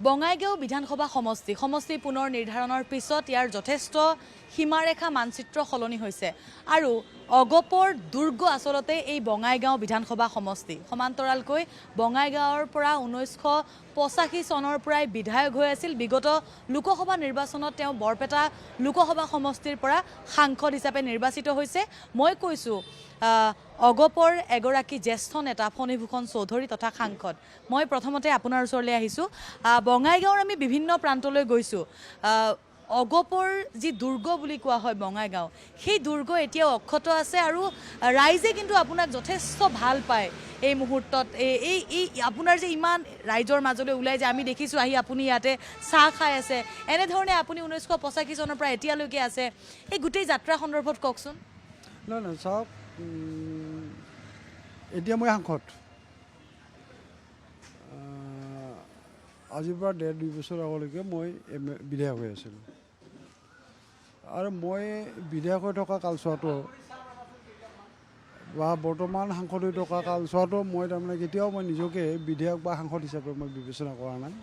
বঙাইগাঁও বিধানসভা সমষ্টি পুনৰ নিৰ্ধাৰণৰ পিছত ইয়াৰ যথেষ্ট সীমাৰেখা মানচিত্ৰ সলনি হৈছে আৰু অগপৰ দুৰ্গ আচলতে এই বঙাইগাঁও বিধানসভা সমষ্টি সমান্তৰালকৈ বঙাইগাঁৱৰ পৰা 1985 চনৰ পৰাই বিধায়ক হৈ আছিল বিগত লোকসভা নিৰ্বাচনত তেওঁ বৰপেটা লোকসভা সমষ্টিৰ পৰা সাংসদ হিচাপে নিৰ্বাচিত হৈছে মই কৈছো অগপৰ এগৰাকী জ্যেষ্ঠ নেতা ফণীভূষণ চৌধুৰী তথা সাংসদ মই প্ৰথমতে আপোনাৰ ওচৰলৈ আহিছো বঙাইগাঁৱৰ আমি বিভিন্ন প্ৰান্তলৈ গৈছো অগপৰ যি দুৰ্গ বুলি কোৱা হয় বঙাইগাঁও সেই দুৰ্গ এতিয়াও অক্ষত আছে আৰু ৰাইজে কিন্তু আপোনাক যথেষ্ট ভাল পায় এই মুহূৰ্তত এই আপোনাৰ যে ইমান ৰাইজৰ মাজলৈ ওলাই যে আমি দেখিছো আহি আপুনি ইয়াতে চাহ খাই আছে এনেধৰণে আপুনি 1985 চনৰ পৰা এতিয়ালৈকে আছে এই গোটেই যাত্ৰা সন্দৰ্ভত কওকচোন না চাওক এতিয়া মই সাংসদ আজিৰ পৰা 1.5-2 বছৰ আগলৈকে মই বিধায়ক হৈ আছিলোঁ আৰু মই বিধায়ক হৈ থকা কালচোৱাটো বা বৰ্তমান সাংসদ হৈ থকা কালচোৱাটো মই তাৰমানে কেতিয়াও মই নিজকে বিধায়ক বা সাংসদ হিচাপে মই বিবেচনা কৰা নাই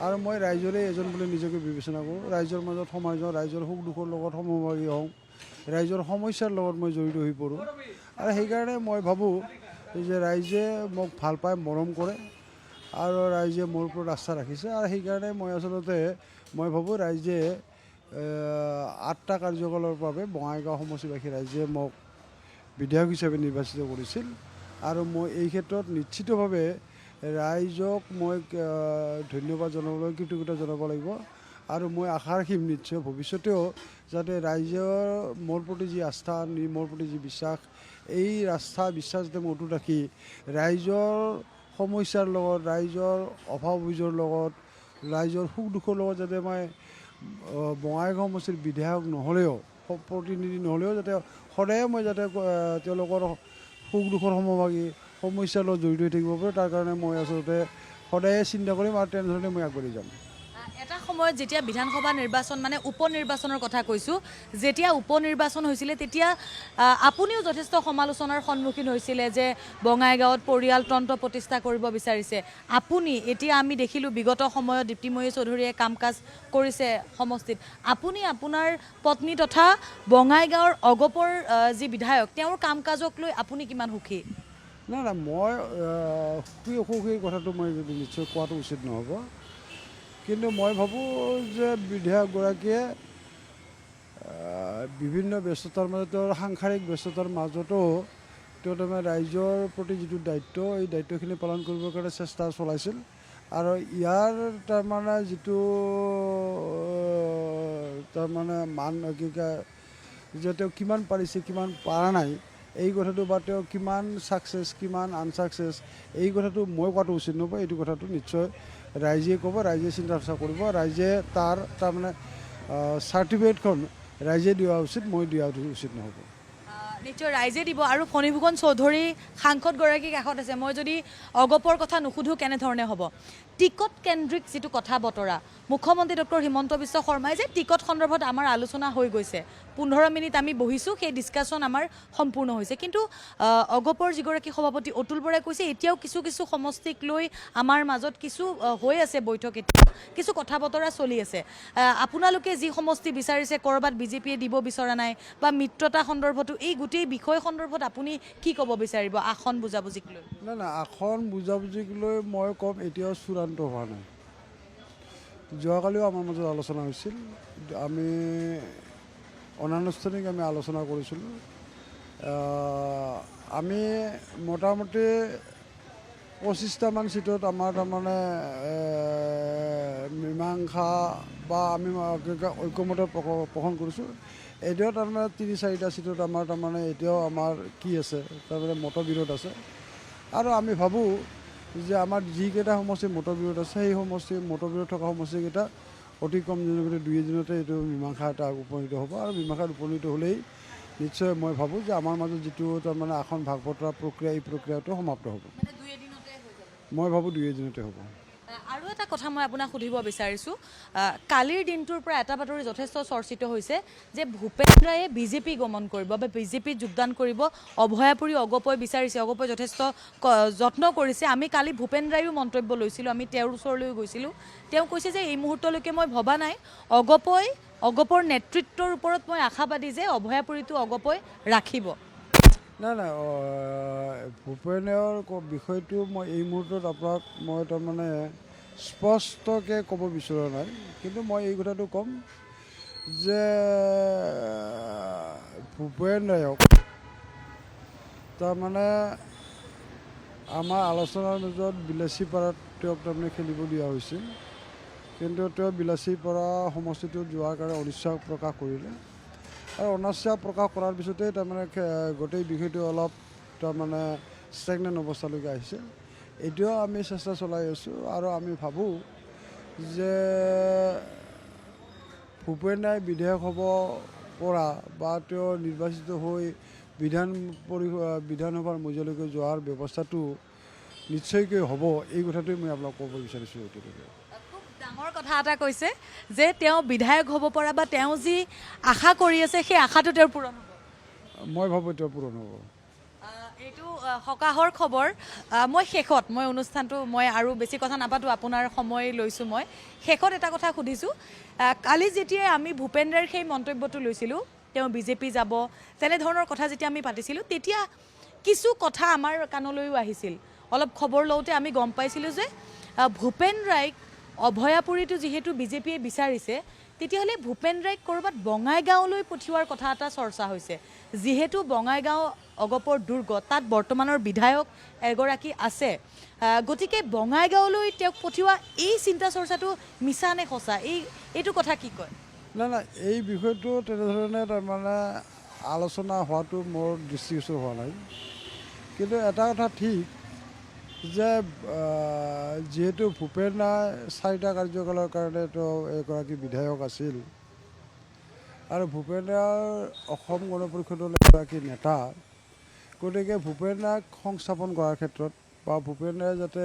আৰু মই ৰাইজৰে এজন বুলি নিজকে বিবেচনা কৰোঁ ৰাইজৰ মাজত সমাজৰ ৰাইজৰ সুখ দুখৰ লগত সমভাগী হওঁ ৰাইজৰ সমস্যাৰ লগত মই জড়িত হৈ পৰোঁ আৰু সেইকাৰণে মই ভাবোঁ যে ৰাইজে মোক ভাল পায় মৰম কৰে আৰু ৰাইজে মোৰ ওপৰত আস্থা ৰাখিছে আৰু সেইকাৰণে মই আচলতে মই ভাবোঁ ৰাইজে 8টা কাৰ্যকালৰ বাবে বঙাইগাঁও সমষ্টিবাসী ৰাইজে মোক বিধায়ক হিচাপে নিৰ্বাচিত কৰিছিল আৰু মই এই ক্ষেত্ৰত নিশ্চিতভাৱে ৰাইজক মই ধন্যবাদ জনাবলৈ কৃতজ্ঞতা জনাব লাগিব আৰু মই আশা ৰাখিম নিশ্চয় ভৱিষ্যতেও যাতে ৰাইজৰ মোৰ প্ৰতি যি আস্থা মোৰ প্ৰতি যি বিশ্বাস এই আস্থা বিশ্বাস যাতে মই অটুট ৰাখি ৰাইজৰ সমস্যাৰ লগত ৰাইজৰ অভাৱ অভিযোগৰ লগত ৰাইজৰ সুখ দুখৰ লগত যাতে মই বঙাইগাঁও সমষ্টিৰ বিধায়ক নহ'লেও প্ৰতিনিধি নহ'লেও যাতে সদায় মই যাতে তেওঁলোকৰ সুখ দুখৰ সমভাগী সমস্যাৰ লগত জড়িত হৈ থাকিব পাৰোঁ তাৰ কাৰণে মই আচলতে সদায়ে চিন্তা কৰিম আৰু তেনেধৰণে মই আগবাঢ়ি যাম এটা সময়ত যেতিয়া বিধানসভা নিৰ্বাচন মানে উপ নিৰ্বাচনৰ কথা কৈছো যেতিয়া উপ নিৰ্বাচন হৈছিল তেতিয়া আপুনিও যথেষ্ট সমালোচনাৰ সন্মুখীন হৈছিল যে বঙাইগাঁৱত পৰিয়ালতন্ত্ৰ প্ৰতিষ্ঠা কৰিব বিচাৰিছে আপুনি এতিয়া আমি দেখিলো বিগত সময়ত দীপ্তিময়ী চৌধুৰীয়ে কাম-কাজ কৰিছে সমষ্টিত আপুনি আপোনাৰ পত্নী তথা বঙাইগাঁৱৰ অগপৰ যি বিধায়ক তেওঁৰ কাম-কাজক লৈ আপুনি কিমান সুখী না মই সুখী কথাটো মই নিশ্চয় কোৱাটো উচিত নহ'ব কিন্তু মই ভাবোঁ যে বিধায়কগৰাকীয়ে বিভিন্ন ব্যস্ততাৰ মাজতো সাংসাৰিক ব্যস্ততাৰ মাজতো তেওঁ তাৰমানে ৰাইজৰ প্ৰতি যিটো দায়িত্ব এই দায়িত্বখিনি পালন কৰিবৰ কাৰণে চেষ্টা চলাইছিল আৰু ইয়াৰ তাৰমানে যিটো তাৰমানে কি কয় যে তেওঁ কিমান পাৰিছে কিমান পৰা নাই এই কথাটো বা তেওঁ কিমান ছাকচেছ কিমান আনছাকচেছ এই কথাটো মই কোৱাটো উচিত নহ'ব এইটো কথাটো নিশ্চয় ৰাইজে ক'ব ৰাইজে চিন্তা চৰ্চা কৰিব ৰাইজে তাৰমানে চাৰ্টিফিকেটখন ৰাইজে দিয়া উচিত মই দিয়া উচিত নহ'ব নিশ্চয় ৰাইজে দিব আৰু ফণীভূষণ চৌধুৰী সাংসদগৰাকী কাষত আছে মই যদি অগপৰ কথা নুসুধো কেনেধৰণে হ'ব টিকট কেন্দ্ৰিক যিটো কথা বতৰা মুখ্যমন্ত্ৰী ডক্টৰ হিমন্ত বিশ্ব শৰ্মাই যে টিকট সন্দৰ্ভত আমাৰ আলোচনা হৈ গৈছে 15 মিনিট আমি বহিছোঁ সেই ডিছকাশ্যন আমাৰ সম্পূৰ্ণ হৈছে কিন্তু অগপৰ যিগৰাকী সভাপতি অতুল বৰাই কৈছে এতিয়াও কিছু সমষ্টিক লৈ আমাৰ মাজত কিছু হৈ আছে বৈঠক কিছু কথা বতৰা চলি আছে আপোনালোকে যি সমষ্টি বিচাৰিছে ক'ৰবাত বিজেপিয়ে দিব বিচৰা নাই বা মিত্ৰতা সন্দৰ্ভতো এই গোটেই বিষয় সন্দৰ্ভত আপুনি কি ক'ব বিচাৰিব আসন বুজাবুজিক লৈ না আসন বুজাবুজিক লৈ মই ক'ম এতিয়াও চূড়ান্ত হোৱা নাই যোৱাকালিও আমাৰ মাজত আলোচনা হৈছিল আমি অনানুষ্ঠানিক আমি আলোচনা কৰিছিলোঁ আমি মোটামুটি 25টামান চিটত আমাৰ তাৰমানে মীমাংসা বা আমি ঐক্যমত পোষণ কৰিছোঁ এতিয়াও তাৰমানে 3-4টা চিটত আমাৰ তাৰমানে এতিয়াও আমাৰ কি আছে তাৰমানে মতবিৰোধ আছে আৰু আমি ভাবোঁ যে আমাৰ যিকেইটা সমষ্টিৰ মতবিৰোধ আছে সেই মতবিৰোধ থকা সমষ্টিকেইটা অতি কম দিনৰ ভিতৰত 2 দিনতে এইটো মীমাংসা এটা উপনীত হ'ব আৰু মীমাংসাত উপনীত হ'লেই নিশ্চয় মই ভাবোঁ যে আমাৰ মাজত যিটো তাৰমানে আসন ভাগ বতৰা প্ৰক্ৰিয়া এই প্ৰক্ৰিয়াটো সমাপ্ত হ'ব মই ভাবোঁ 2 দিনতে হ'ব আৰু এটা কথা মই আপোনাক সুধিব বিচাৰিছোঁ কালিৰ দিনটোৰ পৰা এটা বাতৰি যথেষ্ট চৰ্চিত হৈছে যে ভূপেন ৰায়ে বিজেপি গমন কৰিব বা বিজেপিত যোগদান কৰিব অভয়াপুৰী অগপই বিচাৰিছে অগপই যথেষ্ট যত্ন কৰিছে আমি কালি ভূপেন ৰায়ো মন্তব্য লৈছিলোঁ আমি তেওঁৰ ওচৰলৈ গৈছিলোঁ তেওঁ কৈছে যে এই মুহূৰ্তলৈকে মই ভবা নাই অগপৰ নেতৃত্বৰ ওপৰত মই আশাবাদী যে অভয়াপুৰীটো অগপই ৰাখিব নাই নাই ভূপেনৰ বিষয়টো মই এই মুহূৰ্তত আপোনাক মই তাৰমানে স্পষ্টকৈ ক'ব বিচৰা নাই কিন্তু মই এই কথাটো ক'ম যে ভূপেন ৰায়ক তাৰমানে আমাৰ আলোচনাৰ মাজত বিলাচীপাৰাত তেওঁক তাৰমানে খেলিব দিয়া হৈছিল কিন্তু তেওঁ বিলাচীপাৰা সমষ্টিটোত যোৱাৰ কাৰণে অনিচ্ছা প্ৰকাশ কৰিলে আৰু অনিচ্ছা প্ৰকাশ কৰাৰ পিছতেই তাৰমানে গোটেই বিষয়টো অলপ তাৰমানে ষ্টেগনেণ্ট অৱস্থালৈকে আহিছে এতিয়াও আমি চেষ্টা চলাই আছোঁ আৰু আমি ভাবোঁ যে ভূপেন ৰায় বিধায়ক হ'ব পৰা বা তেওঁ নিৰ্বাচিত হৈ বিধানসভাৰ মজিয়ালৈকে যোৱাৰ ব্যৱস্থাটো নিশ্চয়কৈ হ'ব এই কথাটোৱে মই আপোনাক ক'ব বিচাৰিছোঁ এতিয়ালৈকে খুব ডাঙৰ কথা এটা কৈছে যে তেওঁ বিধায়ক হ'ব পৰা বা তেওঁ যি আশা কৰি আছে সেই আশাটো তেওঁৰ পূৰণ হ'ব মই ভাবোঁ তেওঁ পূৰণ হ'ব এইটো সকাহৰ খবৰ মই অনুষ্ঠানটো মই আৰু বেছি কথা নাপাতো আপোনাৰ সময় লৈছোঁ মই শেষত এটা কথা সুধিছোঁ কালি যেতিয়া আমি ভূপেন ৰায়ৰ সেই মন্তব্যটো লৈছিলোঁ তেওঁ বিজেপি যাব তেনেধৰণৰ কথা যেতিয়া আমি পাতিছিলোঁ তেতিয়া কিছু কথা আমাৰ কাণলৈও আহিছিল অলপ খবৰ লওঁতে আমি গম পাইছিলোঁ যে ভূপেন ৰায়ক অভয়াপুৰীটো যিহেতু বিজেপিয়ে বিচাৰিছে তেতিয়াহ'লে ভূপেন ৰায়ক ক'ৰবাত বঙাইগাঁৱলৈ পঠিওৱাৰ কথা এটা চৰ্চা হৈছে যিহেতু বঙাইগাঁও অগপৰ দুৰ্গ তাত বৰ্তমানৰ বিধায়ক এগৰাকী আছে গতিকে বঙাইগাঁৱলৈ তেওঁক পঠিওৱা এই চিন্তা চৰ্চাটো মিছা নে সঁচা এইটো কথা কি কয় নাই এই বিষয়টো তেনেধৰণে তাৰমানে আলোচনা হোৱাটো মোৰ দৃষ্টিগোচৰ হোৱা নাই কিন্তু এটা কথা ঠিক যে যিহেতু ভূপেন ৰায় 4টা কাৰ্যকালৰ কাৰণে তেওঁ এগৰাকী বিধায়ক আছিল আৰু ভূপেন ৰায়ৰ অসম গণ পৰিষদৰ এগৰাকী নেতা গতিকে ভূপেন ৰায়ক সংস্থাপন কৰাৰ ক্ষেত্ৰত বা ভূপেন ৰায়ে যাতে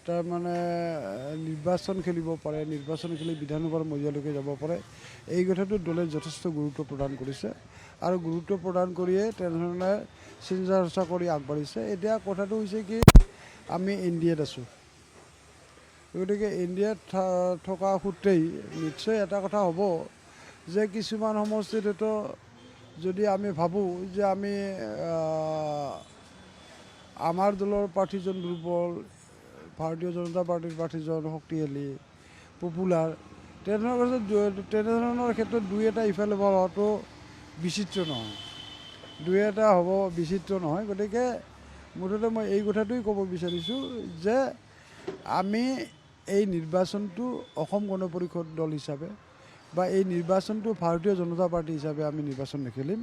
তাৰমানে নিৰ্বাচন খেলিব পাৰে নিৰ্বাচন খেলি বিধানসভাৰ মজিয়ালৈকে যাব পাৰে এই কথাটোত দলে যথেষ্ট গুৰুত্ব প্ৰদান কৰিছে আৰু গুৰুত্ব প্ৰদান কৰিয়ে তেনেধৰণে চিন্তা চৰ্চা কৰি আগবাঢ়িছে এতিয়া কথাটো হৈছে কি আমি এনডিএত আছোঁ গতিকে এনডিএত থকা সূত্ৰেই নিশ্চয় এটা কথা হ'ব যে কিছুমান সমষ্টিতো যদি আমি ভাবোঁ যে আমি আমাৰ দলৰ প্ৰাৰ্থীজন দুৰ্বল ভাৰতীয় জনতা পাৰ্টিৰ প্ৰাৰ্থীজন শক্তিশালী পপুলাৰ তেনেধৰণৰ ক্ষেত্ৰত দুই এটা ইফালে হোৱাটো বিচিত্ৰ নহয় দুই এটা হ'ব বিচিত্ৰ নহয় গতিকে মুঠতে মই এই কথাটোৱেই ক'ব বিচাৰিছোঁ যে আমি এই নিৰ্বাচনটো অসম গণ পৰিষদ দল হিচাপে বা এই নিৰ্বাচনটো ভাৰতীয় জনতা পাৰ্টি হিচাপে আমি নিৰ্বাচন নেখেলিম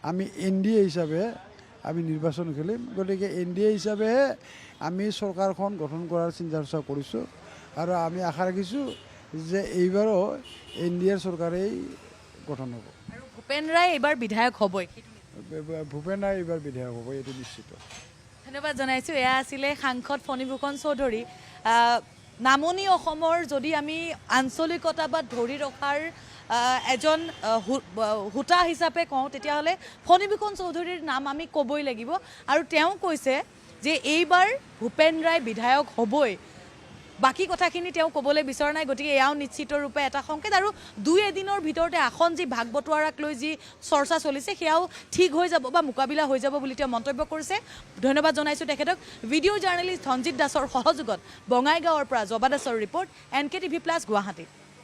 আমি এনডিএ হিচাপে আমি নিৰ্বাচন খেলিম গতিকে এনডিএ হিচাপেহে আমি চৰকাৰখন গঠন কৰাৰ চিন্তা চৰ্চা কৰিছোঁ আৰু আমি আশা ৰাখিছোঁ যে এইবাৰো এনডিএৰ চৰকাৰেই গঠন হ'ব আৰু ভূপেন ৰায় এইবাৰ বিধায়ক হ'বই ভূপেন ৰায় এইবাৰ বিধায়ক হ'ব এইটো নিশ্চিত ধন্যবাদ জনাইছোঁ এয়া আছিলে সাংসদ ফণীভূষণ চৌধুৰী নামনি অসমৰ যদি আমি আঞ্চলিকতা বা ধৰি ৰখাৰ এজন হোতা হিচাপে কওঁ তেতিয়াহ'লে ফণীভূষণ চৌধুৰীৰ নাম আমি ক'বই লাগিব আৰু তেওঁ কৈছে যে এইবাৰ ভূপেন ৰায় বিধায়ক হ'বই বাকি কথাখিনি তেওঁ ক'বলৈ বিচৰা নাই গতিকে এয়াও নিশ্চিত ৰূপে এটা সংকেত আৰু 2 এদিনৰ ভিতৰতে আসন যি ভাগ বটোৱাৰাক লৈ যি চৰ্চা চলিছে সেয়াও ঠিক হৈ যাব বা মোকাবিলা হৈ যাব বুলি তেওঁ মন্তব্য কৰিছে ধন্যবাদ জনাইছোঁ তেখেতক ভিডিঅ' জাৰ্নেলিষ্ট ধনজিৎ দাসৰ সহযোগত বঙাইগাঁৱৰ পৰা জবা দাসৰ ৰিপৰ্ট NKTV+ গুৱাহাটী